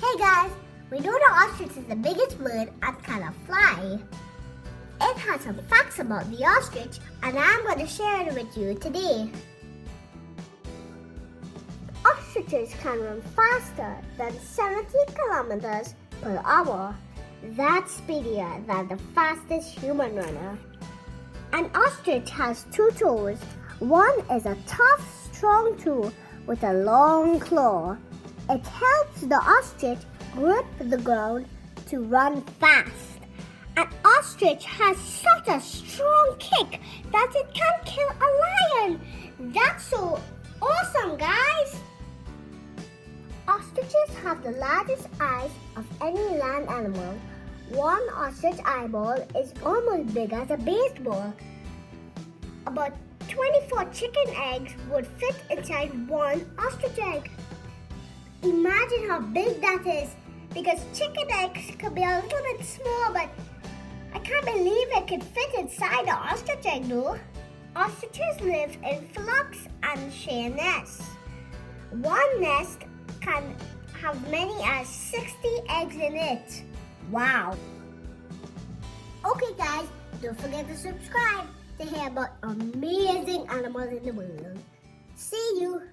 Hey guys, we know the ostrich is the biggest bird and cannot fly. It has some facts about the ostrich and I'm going to share it with you today. Ostriches can run faster than 70 kilometers per hour. That's speedier than the fastest human runner. An ostrich has two toes. One is a tough, strong toe with a long claw. It helps the ostrich grip the ground to run fast. An ostrich has such a strong kick that it can kill a lion. That's so awesome, guys! Ostriches have the largest eyes of any land animal. One ostrich eyeball is almost big as a baseball. About 24 chicken eggs would fit inside one ostrich egg. Imagine how big that is, because chicken eggs could be a little bit small, but I can't believe it could fit inside an ostrich egg though. Ostriches live in flocks and share nests. One nest can have many as 60 eggs in it. Wow! Okay guys, don't forget to subscribe to hear about amazing animals in the world. See you!